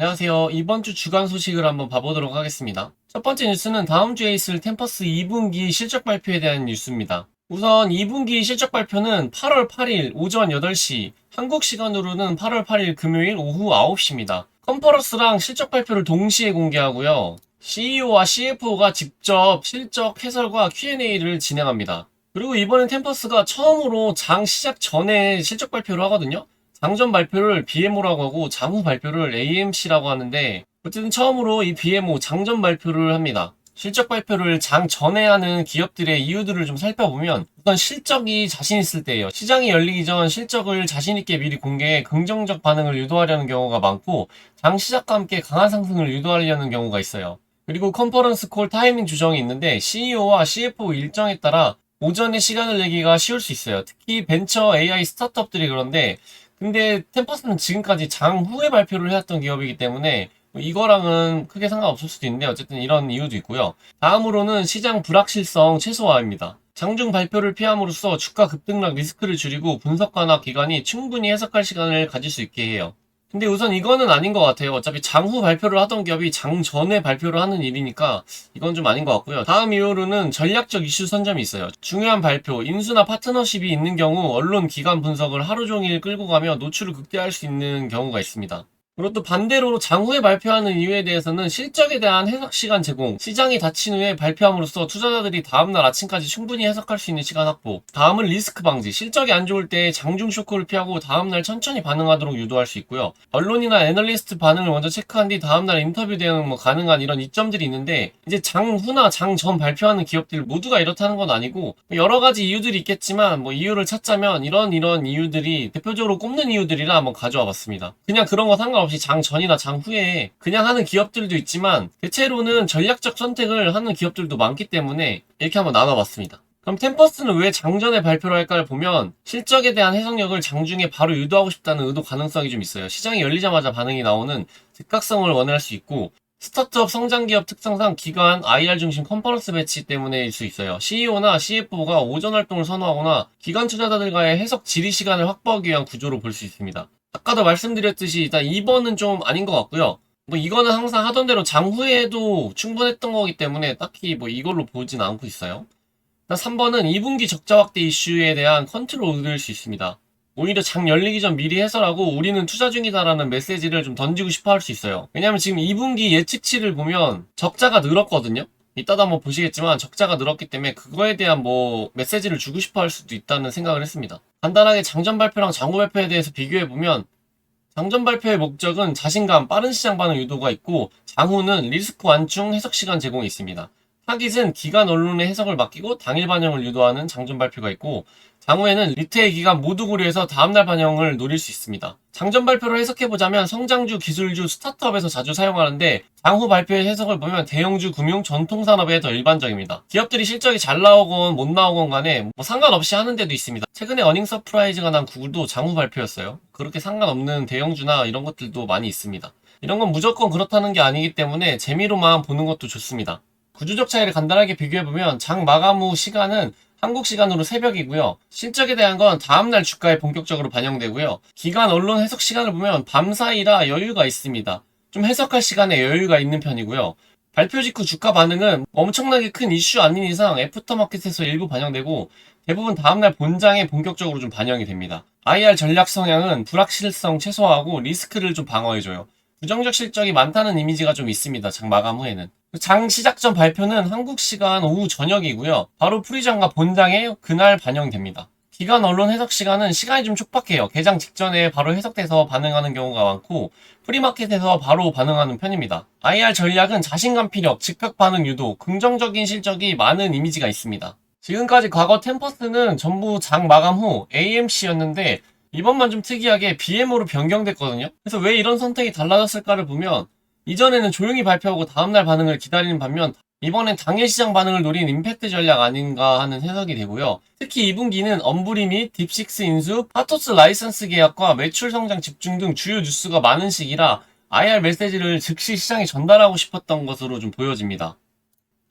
안녕하세요. 이번 주 주간 소식을 한번 봐보도록 하겠습니다. 첫 번째 뉴스는 다음 주에 있을 템퍼스 2분기 실적 발표에 대한 뉴스입니다. 우선 2분기 실적 발표는 8월 8일 오전 8시, 한국 시간으로는 8월 8일 금요일 오후 9시입니다. 컨퍼런스랑 실적 발표를 동시에 공개하고요. CEO와 CFO가 직접 실적 해설과 Q&A를 진행합니다. 그리고 이번엔 템퍼스가 처음으로 장 시작 전에 실적 발표를 하거든요. 장전 발표를 BMO라고 하고 장후 발표를 AMC라고 하는데 어쨌든 처음으로 이 BMO 장전 발표를 합니다. 실적 발표를 장 전에 하는 기업들의 이유들을 좀 살펴보면 우선 실적이 자신 있을 때예요. 시장이 열리기 전 실적을 자신 있게 미리 공개해 긍정적 반응을 유도하려는 경우가 많고 장 시작과 함께 강한 상승을 유도하려는 경우가 있어요. 그리고 컨퍼런스 콜 타이밍 조정이 있는데 CEO와 CFO 일정에 따라 오전에 시간을 내기가 쉬울 수 있어요. 특히 벤처 AI 스타트업들이 그런데 근데 템퍼스는 지금까지 장후에 발표를 해왔던 기업이기 때문에 이거랑은 크게 상관없을 수도 있는데 어쨌든 이런 이유도 있고요. 다음으로는 시장 불확실성 최소화입니다. 장중 발표를 피함으로써 주가 급등락 리스크를 줄이고 분석가나 기관이 충분히 해석할 시간을 가질 수 있게 해요. 근데 우선 이거는 아닌 것 같아요. 어차피 장후 발표를 하던 기업이 장 전에 발표를 하는 일이니까 이건 좀 아닌 것 같고요. 다음 이유로는 전략적 이슈 선점이 있어요. 중요한 발표, 인수나 파트너십이 있는 경우 언론 기관 분석을 하루 종일 끌고 가며 노출을 극대화할 수 있는 경우가 있습니다. 그리고 또 반대로 장후에 발표하는 이유에 대해서는 실적에 대한 해석 시간 제공, 시장이 닫힌 후에 발표함으로써 투자자들이 다음날 아침까지 충분히 해석할 수 있는 시간 확보, 다음은 리스크 방지, 실적이 안 좋을 때 장중 쇼크를 피하고 다음날 천천히 반응하도록 유도할 수 있고요. 언론이나 애널리스트 반응을 먼저 체크한 뒤 다음날 인터뷰 대응 가능한 이런 이점들이 있는데 이제 장후나 장전 발표하는 기업들 모두가 이렇다는 건 아니고 여러 가지 이유들이 있겠지만 이유를 찾자면 이런 이유들이 대표적으로 꼽는 이유들이라 한번 가져와 봤습니다. 그냥 그런 거 상관없이 장 전이나 장 후에 그냥 하는 기업들도 있지만 대체로는 전략적 선택을 하는 기업들도 많기 때문에 이렇게 한번 나눠봤습니다. 그럼 템퍼스는 왜 장전에 발표를 할까를 보면 실적에 대한 해석력을 장중에 바로 유도하고 싶다는 의도 가능성이 좀 있어요. 시장이 열리자마자 반응이 나오는 즉각성을 원할 수 있고 스타트업 성장기업 특성상 기관 IR 중심 컨퍼런스 배치 때문에일 수 있어요. CEO나 CFO가 오전 활동을 선호하거나 기관 투자자들과의 해석 질의 시간을 확보하기 위한 구조로 볼 수 있습니다. 아까도 말씀드렸듯이 일단 2번은 좀 아닌 것 같고요. 이거는 항상 하던 대로 장후에도 충분했던 거기 때문에 딱히 이걸로 보진 않고 있어요. 3번은 2분기 적자 확대 이슈에 대한 컨트롤을 얻을 수 있습니다. 오히려 장 열리기 전 미리 해설하고 우리는 투자 중이다라는 메시지를 좀 던지고 싶어 할 수 있어요. 왜냐면 지금 2분기 예측치를 보면 적자가 늘었거든요. 이따도 한번 보시겠지만 적자가 늘었기 때문에 그거에 대한 메시지를 주고 싶어 할 수도 있다는 생각을 했습니다. 간단하게 장전 발표랑 장후 발표에 대해서 비교해보면 장전 발표의 목적은 자신감, 빠른 시장 반응 유도가 있고 장후는 리스크 완충 해석 시간 제공이 있습니다. 타깃은 기관 언론의 해석을 맡기고 당일 반영을 유도하는 장전 발표가 있고 장후에는 리테일 기관 모두 고려해서 다음날 반영을 노릴 수 있습니다. 장전 발표를 해석해보자면 성장주, 기술주, 스타트업에서 자주 사용하는데 장후 발표의 해석을 보면 대형주, 금융, 전통산업에 더 일반적입니다. 기업들이 실적이 잘 나오건 못 나오건 간에 상관없이 하는 데도 있습니다. 최근에 어닝 서프라이즈가 난 구글도 장후 발표였어요. 그렇게 상관없는 대형주나 이런 것들도 많이 있습니다. 이런 건 무조건 그렇다는 게 아니기 때문에 재미로만 보는 것도 좋습니다. 구조적 차이를 간단하게 비교해보면 장 마감 후 시간은 한국 시간으로 새벽이고요. 실적에 대한 건 다음날 주가에 본격적으로 반영되고요. 기관 언론 해석 시간을 보면 밤 사이라 여유가 있습니다. 좀 해석할 시간에 여유가 있는 편이고요. 발표 직후 주가 반응은 엄청나게 큰 이슈 아닌 이상 애프터마켓에서 일부 반영되고 대부분 다음날 본장에 본격적으로 좀 반영이 됩니다. IR 전략 성향은 불확실성 최소화하고 리스크를 좀 방어해줘요. 부정적 실적이 많다는 이미지가 좀 있습니다. 장 마감 후에는. 장 시작 전 발표는 한국 시간 오후 저녁이고요. 바로 프리장과 본장에 그날 반영됩니다. 기관 언론 해석 시간은 시간이 좀 촉박해요. 개장 직전에 바로 해석돼서 반응하는 경우가 많고 프리마켓에서 바로 반응하는 편입니다. IR 전략은 자신감 피력, 즉각 반응 유도, 긍정적인 실적이 많은 이미지가 있습니다. 지금까지 과거 템퍼스는 전부 장 마감 후 AMC였는데 이번만 좀 특이하게 BMO로 변경됐거든요. 그래서 왜 이런 선택이 달라졌을까를 보면 이전에는 조용히 발표하고 다음날 반응을 기다리는 반면 이번엔 당일 시장 반응을 노린 임팩트 전략 아닌가 하는 해석이 되고요. 특히 2분기는 엄브리 및 딥식스 인수, 파토스 라이선스 계약과 매출 성장 집중 등 주요 뉴스가 많은 시기라 IR 메시지를 즉시 시장에 전달하고 싶었던 것으로 좀 보여집니다.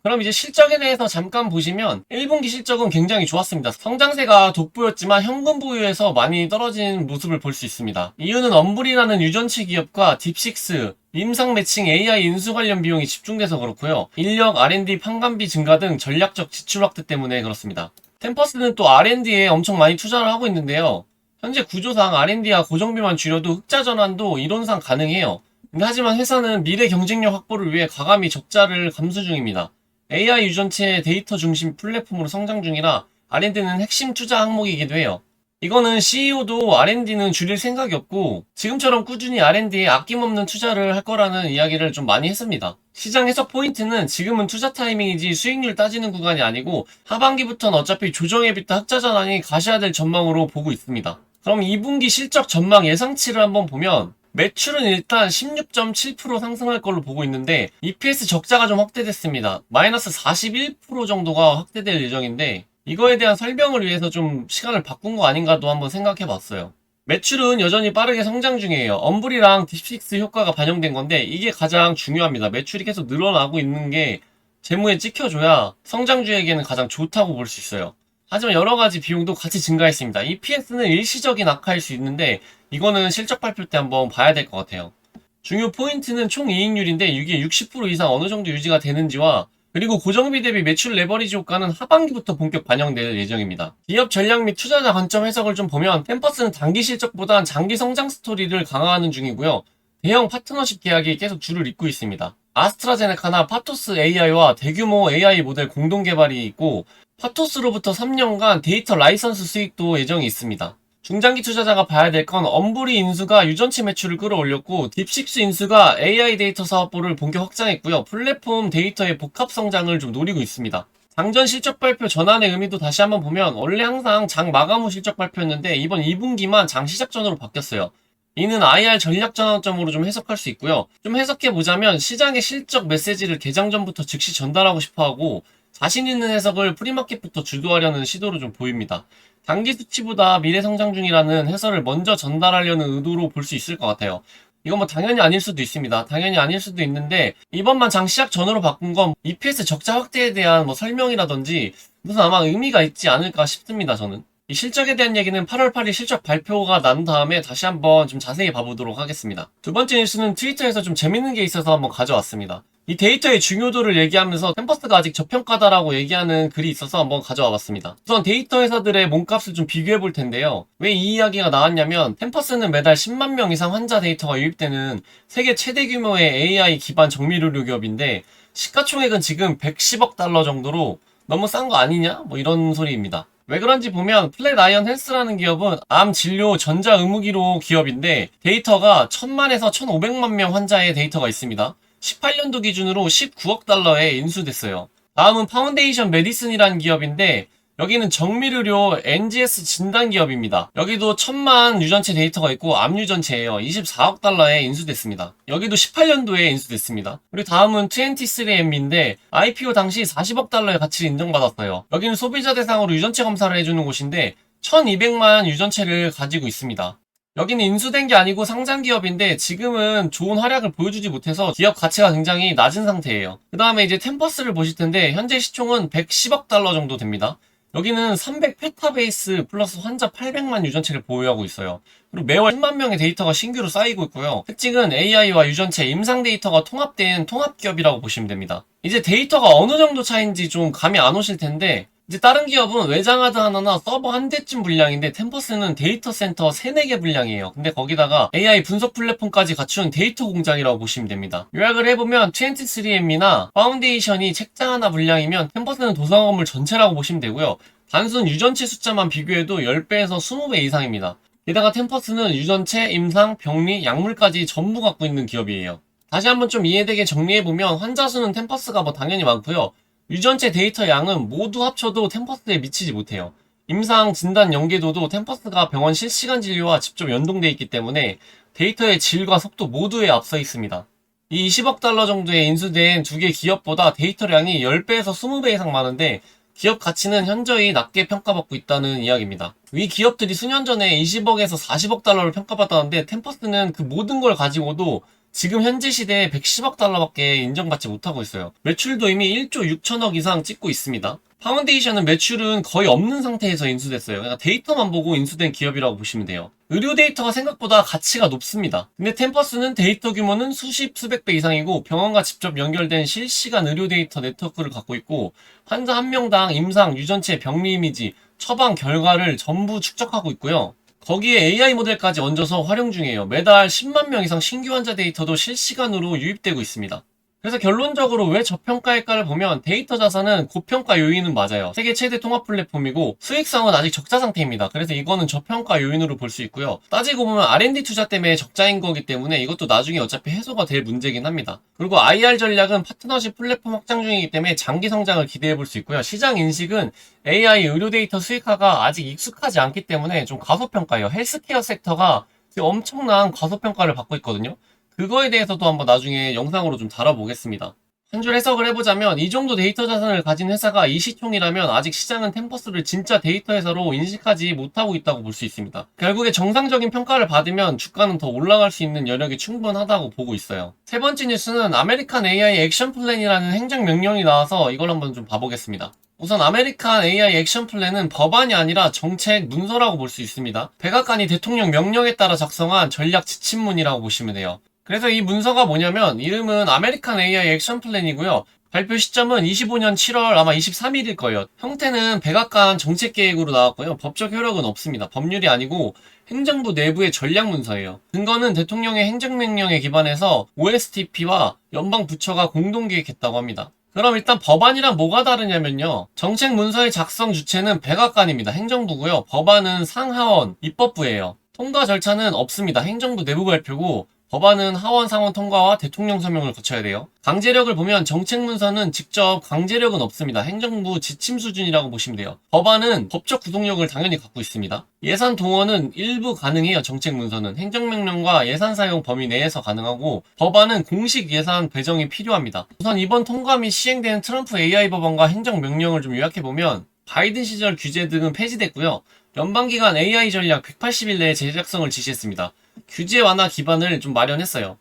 그럼 이제 실적에 대해서 잠깐 보시면 1분기 실적은 굉장히 좋았습니다. 성장세가 돋보였지만 현금 보유에서 많이 떨어진 모습을 볼 수 있습니다. 이유는 엄브리라는 유전체 기업과 딥식스, 임상 매칭 AI 인수 관련 비용이 집중돼서 그렇고요. 인력, R&D 판관비 증가 등 전략적 지출 확대 때문에 그렇습니다. 템퍼스는 또 R&D에 엄청 많이 투자를 하고 있는데요. 현재 구조상 R&D와 고정비만 줄여도 흑자 전환도 이론상 가능해요. 하지만 회사는 미래 경쟁력 확보를 위해 과감히 적자를 감수 중입니다. AI 유전체 데이터 중심 플랫폼으로 성장 중이라 R&D는 핵심 투자 항목이기도 해요. 이거는 CEO도 R&D는 줄일 생각이 없고 지금처럼 꾸준히 R&D에 아낌없는 투자를 할 거라는 이야기를 좀 많이 했습니다. 시장 해석 포인트는 지금은 투자 타이밍이지 수익률 따지는 구간이 아니고 하반기부터는 어차피 조정에 비타 흑자 전환이 가셔야될 전망으로 보고 있습니다. 그럼 2분기 실적 전망 예상치를 한번 보면 매출은 일단 16.7% 상승할 걸로 보고 있는데 EPS 적자가 좀 확대됐습니다. 마이너스 41% 정도가 확대될 예정인데 이거에 대한 설명을 위해서 좀 시간을 바꾼 거 아닌가도 한번 생각해 봤어요. 매출은 여전히 빠르게 성장 중이에요. 엄브리랑 딥식스 효과가 반영된 건데 이게 가장 중요합니다. 매출이 계속 늘어나고 있는 게 재무에 찍혀줘야 성장주에게는 가장 좋다고 볼 수 있어요. 하지만 여러 가지 비용도 같이 증가했습니다. EPS는 일시적인 악화일 수 있는데 이거는 실적 발표 때 한번 봐야 될 것 같아요. 중요 포인트는 총 이익률인데 이게 60% 이상 어느 정도 유지가 되는지와 그리고 고정비 대비 매출 레버리지 효과는 하반기부터 본격 반영될 예정입니다. 기업 전략 및 투자자 관점 해석을 좀 보면 템퍼스는 단기 실적보단 장기 성장 스토리를 강화하는 중이고요. 대형 파트너십 계약이 계속 줄을 잇고 있습니다. 아스트라제네카나 파토스 AI와 대규모 AI 모델 공동 개발이 있고 파토스로부터 3년간 데이터 라이선스 수익도 예정이 있습니다. 중장기 투자자가 봐야 될 건 엄브리 인수가 유전체 매출을 끌어올렸고 딥식스 인수가 AI 데이터 사업부를 본격 확장했고요. 플랫폼 데이터의 복합 성장을 좀 노리고 있습니다. 장전 실적 발표 전환의 의미도 다시 한번 보면 원래 항상 장 마감 후 실적 발표였는데 이번 2분기만 장 시작 전으로 바뀌었어요. 이는 IR 전략 전환점으로 좀 해석할 수 있고요. 좀 해석해보자면 시장의 실적 메시지를 개장 전부터 즉시 전달하고 싶어하고 자신 있는 해석을 프리마켓부터 주도하려는 시도로 좀 보입니다. 단기 수치보다 미래 성장 중이라는 해설을 먼저 전달하려는 의도로 볼 수 있을 것 같아요. 이건 뭐 당연히 아닐 수도 있습니다. 당연히 아닐 수도 있는데 이번만 장 시작 전으로 바꾼 건 EPS 적자 확대에 대한 뭐 설명이라든지 무슨 아마 의미가 있지 않을까 싶습니다. 저는. 이 실적에 대한 얘기는 8월 8일 실적 발표가 난 다음에 다시 한번 좀 자세히 봐보도록 하겠습니다. 두 번째 뉴스는 트위터에서 좀 재밌는 게 있어서 한번 가져왔습니다. 이 데이터의 중요도를 얘기하면서 템퍼스가 아직 저평가다라고 얘기하는 글이 있어서 한번 가져와 봤습니다. 우선 데이터 회사들의 몸값을 좀 비교해 볼 텐데요. 왜 이 이야기가 나왔냐면 템퍼스는 매달 10만 명 이상 환자 데이터가 유입되는 세계 최대 규모의 AI 기반 정밀의료 기업인데 시가총액은 지금 110억 달러 정도로 너무 싼 거 아니냐? 뭐 이런 소리입니다. 왜 그런지 보면 플랫아이언 헬스라는 기업은 암 진료 전자의무기로 기업인데 데이터가 1000만에서 1500만 명 환자의 데이터가 있습니다. 18년도 기준으로 19억 달러에 인수됐어요. 다음은 파운데이션 메디슨이라는 기업인데 여기는 정밀의료 NGS 진단 기업입니다. 여기도 1000만 유전체 데이터가 있고 암 유전체예요. 24억 달러에 인수됐습니다. 여기도 18년도에 인수됐습니다. 그리고 다음은 23andM인데 IPO 당시 40억 달러의 가치를 인정받았어요. 여기는 소비자 대상으로 유전체 검사를 해주는 곳인데 1200만 유전체를 가지고 있습니다. 여기는 인수된 게 아니고 상장 기업인데 지금은 좋은 활약을 보여주지 못해서 기업 가치가 굉장히 낮은 상태예요. 그 다음에 이제 템퍼스를 보실 텐데 현재 시총은 110억 달러 정도 됩니다. 여기는 300 페타베이스 플러스 환자 800만 유전체를 보유하고 있어요. 그리고 매월 10만 명의 데이터가 신규로 쌓이고 있고요. 특징은 AI와 유전체, 임상 데이터가 통합된 통합기업이라고 보시면 됩니다. 이제 데이터가 어느 정도 차이인지 좀 감이 안 오실 텐데 이제 다른 기업은 외장하드 하나나 서버 한 대쯤 분량인데 템퍼스는 데이터 센터 3, 4개 분량이에요. 근데 거기다가 AI 분석 플랫폼까지 갖춘 데이터 공장이라고 보시면 됩니다. 요약을 해보면 23andM이나 파운데이션이 책장 하나 분량이면 템퍼스는 도서 건물 전체라고 보시면 되고요. 단순 유전체 숫자만 비교해도 10배에서 20배 이상입니다. 게다가 템퍼스는 유전체, 임상, 병리, 약물까지 전부 갖고 있는 기업이에요. 다시 한번 좀 이해되게 정리해보면 환자 수는 템퍼스가 뭐 당연히 많고요. 유전체 데이터 양은 모두 합쳐도 템퍼스에 미치지 못해요. 임상 진단 연계도도 템퍼스가 병원 실시간 진료와 직접 연동되어 있기 때문에 데이터의 질과 속도 모두에 앞서 있습니다. 이 20억 달러 정도에 인수된 두 개 기업보다 데이터량이 10배에서 20배 이상 많은데 기업 가치는 현저히 낮게 평가받고 있다는 이야기입니다. 위 기업들이 수년 전에 20억에서 40억 달러를 평가받았는데 템퍼스는 그 모든 걸 가지고도 지금 현재 시대에 110억 달러밖에 인정받지 못하고 있어요. 매출도 이미 1조 6천억 이상 찍고 있습니다. 파운데이션은 매출은 거의 없는 상태에서 인수됐어요. 그러니까 데이터만 보고 인수된 기업이라고 보시면 돼요. 의료 데이터가 생각보다 가치가 높습니다. 근데 템퍼스는 데이터 규모는 수십, 수백 배 이상이고 병원과 직접 연결된 실시간 의료 데이터 네트워크를 갖고 있고 환자 한 명당 임상, 유전체, 병리 이미지, 처방 결과를 전부 축적하고 있고요. 거기에 AI 모델까지 얹어서 활용 중이에요. 매달 10만 명 이상 신규 환자 데이터도 실시간으로 유입되고 있습니다. 그래서 결론적으로 왜 저평가일까를 보면 데이터 자산은 고평가 요인은 맞아요. 세계 최대 통합 플랫폼이고 수익성은 아직 적자 상태입니다. 그래서 이거는 저평가 요인으로 볼 수 있고요. 따지고 보면 R&D 투자 때문에 적자인 거기 때문에 이것도 나중에 어차피 해소가 될 문제긴 합니다. 그리고 IR 전략은 파트너십 플랫폼 확장 중이기 때문에 장기 성장을 기대해 볼 수 있고요. 시장 인식은 AI 의료 데이터 수익화가 아직 익숙하지 않기 때문에 좀 과소평가예요. 헬스케어 섹터가 지금 엄청난 과소평가를 받고 있거든요. 그거에 대해서도 한번 나중에 영상으로 좀 다뤄보겠습니다. 한 줄 해석을 해보자면 이 정도 데이터 자산을 가진 회사가 이 시총이라면 아직 시장은 템퍼스를 진짜 데이터 회사로 인식하지 못하고 있다고 볼 수 있습니다. 결국에 정상적인 평가를 받으면 주가는 더 올라갈 수 있는 여력이 충분하다고 보고 있어요. 세 번째 뉴스는 아메리칸 AI 액션 플랜이라는 행정명령이 나와서 이걸 한번 좀 봐보겠습니다. 우선 아메리칸 AI 액션 플랜은 법안이 아니라 정책 문서라고 볼 수 있습니다. 백악관이 대통령 명령에 따라 작성한 전략 지침문이라고 보시면 돼요. 그래서 이 문서가 뭐냐면 이름은 아메리칸 AI 액션 플랜이고요. 발표 시점은 25년 7월 아마 23일일 거예요. 형태는 백악관 정책계획으로 나왔고요. 법적 효력은 없습니다. 법률이 아니고 행정부 내부의 전략 문서예요. 근거는 대통령의 행정명령에 기반해서 OSTP와 연방부처가 공동 기획했다고 합니다. 그럼 일단 법안이랑 뭐가 다르냐면요. 정책 문서의 작성 주체는 백악관입니다. 행정부고요. 법안은 상하원, 입법부예요. 통과 절차는 없습니다. 행정부 내부 발표고 법안은 하원, 상원 통과와 대통령 서명을 거쳐야 돼요. 강제력을 보면 정책 문서는 직접 강제력은 없습니다. 행정부 지침 수준이라고 보시면 돼요. 법안은 법적 구속력을 당연히 갖고 있습니다. 예산 동원은 일부 가능해요. 정책 문서는 행정명령과 예산 사용 범위 내에서 가능하고 법안은 공식 예산 배정이 필요합니다. 우선 이번 통과 및 시행되는 트럼프 AI 법안과 행정명령을 좀 요약해보면 바이든 시절 규제 등은 폐지됐고요. 연방기관 AI 전략 180일 내에 제작성을 지시했습니다. 규제 완화 기반을 좀 마련했어요.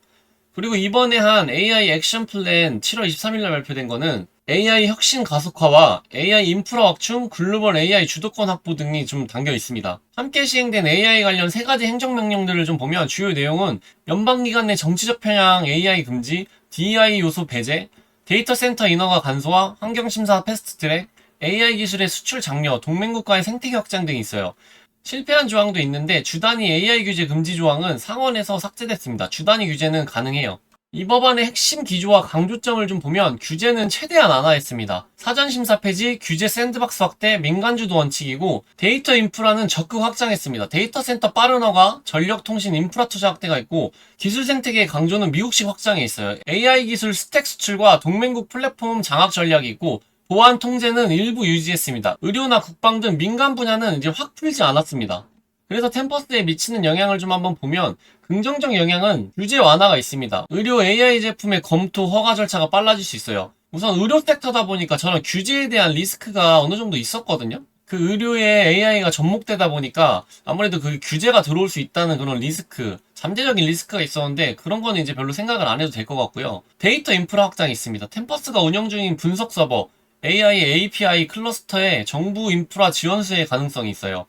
그리고 이번에 한 AI 액션 플랜 7월 23일날 발표된 거는 AI 혁신 가속화와 AI 인프라 확충, 글로벌 AI 주도권 확보 등이 좀 담겨 있습니다. 함께 시행된 AI 관련 세 가지 행정명령들을 좀 보면 주요 내용은 연방기관 내 정치적 편향 AI 금지, DEI 요소 배제, 데이터 센터 인허가 간소화, 환경심사 패스트트랙, AI 기술의 수출 장려, 동맹국가의 생태계 확장 등이 있어요. 실패한 조항도 있는데 주단위 AI 규제 금지 조항은 상원에서 삭제됐습니다. 주단위 규제는 가능해요. 이 법안의 핵심 기조와 강조점을 좀 보면 규제는 최대한 완화했습니다. 사전심사 폐지, 규제 샌드박스 확대, 민간주도 원칙이고 데이터 인프라는 적극 확장했습니다. 데이터 센터 빠른 허가, 전력통신 인프라 투자 확대가 있고 기술 생태계의 강조는 미국식 확장에 있어요. AI 기술 스택 수출과 동맹국 플랫폼 장악 전략이 있고 보안 통제는 일부 유지했습니다. 의료나 국방 등 민간 분야는 이제 확 풀지 않았습니다. 그래서 템퍼스에 미치는 영향을 좀 한번 보면 긍정적 영향은 규제 완화가 있습니다. 의료 AI 제품의 검토, 허가 절차가 빨라질 수 있어요. 우선 의료 섹터다 보니까 저는 규제에 대한 리스크가 어느 정도 있었거든요. 그 의료에 AI가 접목되다 보니까 아무래도 그 규제가 들어올 수 있다는 그런 리스크, 잠재적인 리스크가 있었는데 그런 거는 이제 별로 생각을 안 해도 될 것 같고요. 데이터 인프라 확장이 있습니다. 템퍼스가 운영 중인 분석 서버, AI API 클러스터의 정부 인프라 지원 수의 가능성이 있어요.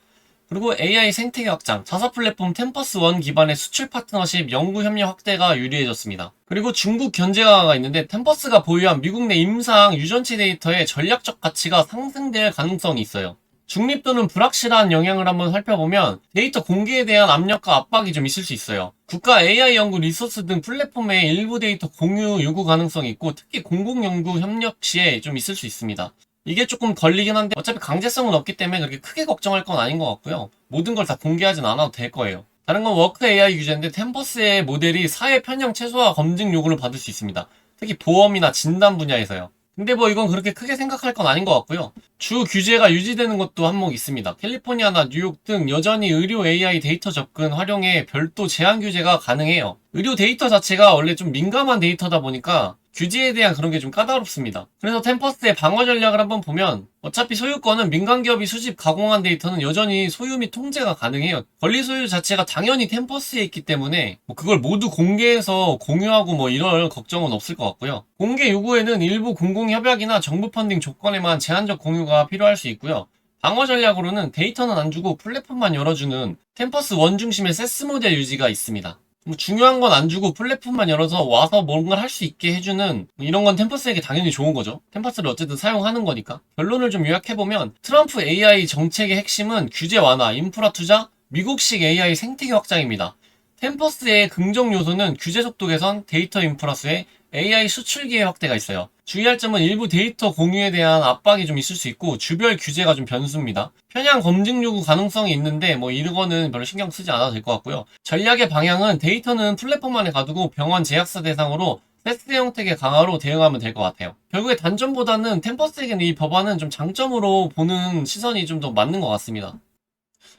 그리고 AI 생태계 확장, 자사 플랫폼 템퍼스 원 기반의 수출 파트너십 연구 협력 확대가 유리해졌습니다. 그리고 중국 견제 강화가 있는데 템퍼스가 보유한 미국 내 임상 유전체 데이터의 전략적 가치가 상승될 가능성이 있어요. 중립 또는 불확실한 영향을 한번 살펴보면 데이터 공개에 대한 압력과 압박이 좀 있을 수 있어요. 국가 AI 연구 리소스 등 플랫폼의 일부 데이터 공유 요구 가능성이 있고 특히 공공연구 협력 시에 좀 있을 수 있습니다. 이게 조금 걸리긴 한데 어차피 강제성은 없기 때문에 그렇게 크게 걱정할 건 아닌 것 같고요. 모든 걸 다 공개하진 않아도 될 거예요. 다른 건 워크 AI 규제인데 템퍼스의 모델이 사회 편향 최소화 검증 요구를 받을 수 있습니다. 특히 보험이나 진단 분야에서요. 근데 뭐 이건 그렇게 크게 생각할 건 아닌 것 같고요. 주 규제가 유지되는 것도 한몫 있습니다. 캘리포니아나 뉴욕 등 여전히 의료 AI 데이터 접근 활용에 별도 제한 규제가 가능해요. 의료 데이터 자체가 원래 좀 민감한 데이터다 보니까 규제에 대한 그런 게 좀 까다롭습니다. 그래서 템퍼스의 방어 전략을 한번 보면 어차피 소유권은 민간 기업이 수집 가공한 데이터는 여전히 소유 및 통제가 가능해요. 권리 소유 자체가 당연히 템퍼스에 있기 때문에 뭐 그걸 모두 공개해서 공유하고 뭐 이럴 걱정은 없을 것 같고요. 공개 요구에는 일부 공공협약이나 정부 펀딩 조건에만 제한적 공유가 필요할 수 있고요. 방어 전략으로는 데이터는 안 주고 플랫폼만 열어주는 템퍼스 원 중심의 세스 모델 유지가 있습니다. 뭐 중요한 건 안 주고 플랫폼만 열어서 와서 뭔가를 할 수 있게 해주는 이런 건 템퍼스에게 당연히 좋은 거죠. 템퍼스를 어쨌든 사용하는 거니까. 결론을 좀 요약해보면 트럼프 AI 정책의 핵심은 규제 완화, 인프라 투자, 미국식 AI 생태계 확장입니다. 템퍼스의 긍정 요소는 규제 속도 개선, 데이터 인프라 수혜, AI 수출 기회 확대가 있어요. 주의할 점은 일부 데이터 공유에 대한 압박이 좀 있을 수 있고 주별 규제가 좀 변수입니다. 편향 검증 요구 가능성이 있는데 뭐 이거는 별로 신경 쓰지 않아도 될 것 같고요. 전략의 방향은 데이터는 플랫폼 안에 가두고 병원 제약사 대상으로 패스트 형태의 강화로 대응하면 될 것 같아요. 결국에 단점보다는 템퍼스에게는 이 법안은 좀 장점으로 보는 시선이 좀 더 맞는 것 같습니다.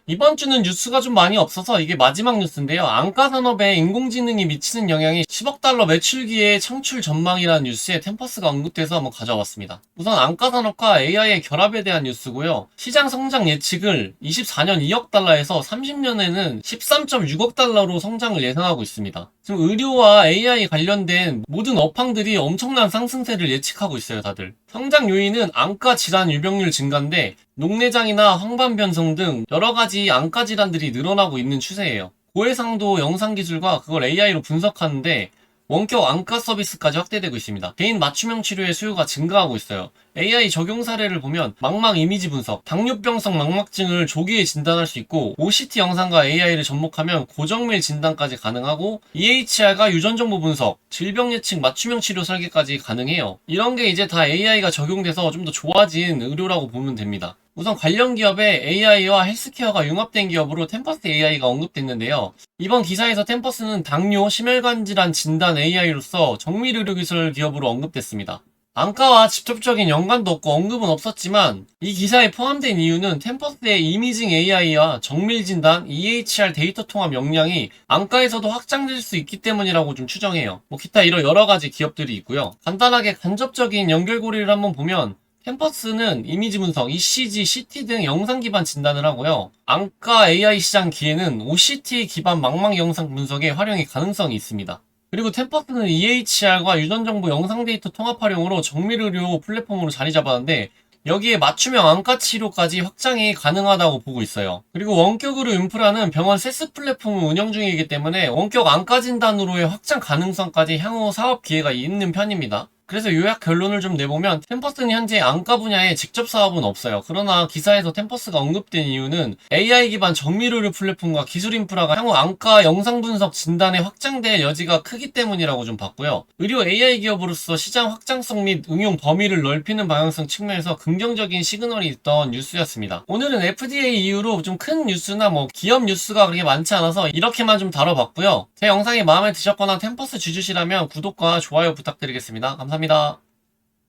이번 주는 뉴스가 좀 많이 없어서 이게 마지막 뉴스인데요. 안가 산업에 인공지능이 미치는 영향이 10억 달러 매출기의 창출 전망이라는 뉴스에 템퍼스가 언급돼서 한번 가져왔습니다. 우선 안가 산업과 AI의 결합에 대한 뉴스고요. 시장 성장 예측을 24년 2억 달러에서 30년에는 13.6억 달러로 성장을 예상하고 있습니다. 지금 의료와 AI 관련된 모든 업황들이 엄청난 상승세를 예측하고 있어요, 다들. 성장 요인은 안과 질환 유병률 증가인데 녹내장이나 황반변성 등 여러 가지 안과 질환들이 늘어나고 있는 추세예요. 고해상도 영상 기술과 그걸 AI로 분석하는데 원격 안과 서비스까지 확대되고 있습니다. 개인 맞춤형 치료의 수요가 증가하고 있어요. AI 적용 사례를 보면 망막 이미지 분석, 당뇨병성 망막증을 조기에 진단할 수 있고 OCT 영상과 AI를 접목하면 고정밀 진단까지 가능하고 EHR과 유전 정보 분석, 질병 예측 맞춤형 치료 설계까지 가능해요. 이런 게 이제 다 AI가 적용돼서 좀 더 좋아진 의료라고 보면 됩니다. 우선 관련 기업에 AI와 헬스케어가 융합된 기업으로 템퍼스 AI가 언급됐는데요. 이번 기사에서 템퍼스는 당뇨, 심혈관 질환 진단 AI로서 정밀 의료기술 기업으로 언급됐습니다. 안과와 직접적인 연관도 없고 언급은 없었지만 이 기사에 포함된 이유는 템퍼스의 이미징 AI와 정밀 진단, EHR 데이터 통합 역량이 안과에서도 확장될 수 있기 때문이라고 좀 추정해요. 뭐 기타 이런 여러 가지 기업들이 있고요. 간단하게 간접적인 연결고리를 한번 보면 템퍼스는 이미지 분석, ECG, CT 등 영상 기반 진단을 하고요. 안과 AI 시장 기회는 OCT 기반 망막 영상 분석에 활용의 가능성이 있습니다. 그리고 템퍼스는 EHR과 유전정보 영상 데이터 통합 활용으로 정밀의료 플랫폼으로 자리 잡았는데 여기에 맞춤형 안과 치료까지 확장이 가능하다고 보고 있어요. 그리고 원격으로 인프라는 병원 세스 플랫폼을 운영 중이기 때문에 원격 안과 진단으로의 확장 가능성까지 향후 사업 기회가 있는 편입니다. 그래서 요약 결론을 좀 내보면 템퍼스는 현재 안과 분야에 직접 사업은 없어요. 그러나 기사에서 템퍼스가 언급된 이유는 AI 기반 정밀의료 플랫폼과 기술 인프라가 향후 안과 영상 분석 진단에 확장될 여지가 크기 때문이라고 좀 봤고요. 의료 AI 기업으로서 시장 확장성 및 응용 범위를 넓히는 방향성 측면에서 긍정적인 시그널이 있던 뉴스였습니다. 오늘은 FDA 이후로 좀 큰 뉴스나 뭐 기업 뉴스가 그렇게 많지 않아서 이렇게만 좀 다뤄봤고요. 제 영상이 마음에 드셨거나 템퍼스 주주시라면 구독과 좋아요 부탁드리겠습니다. 감사합니다.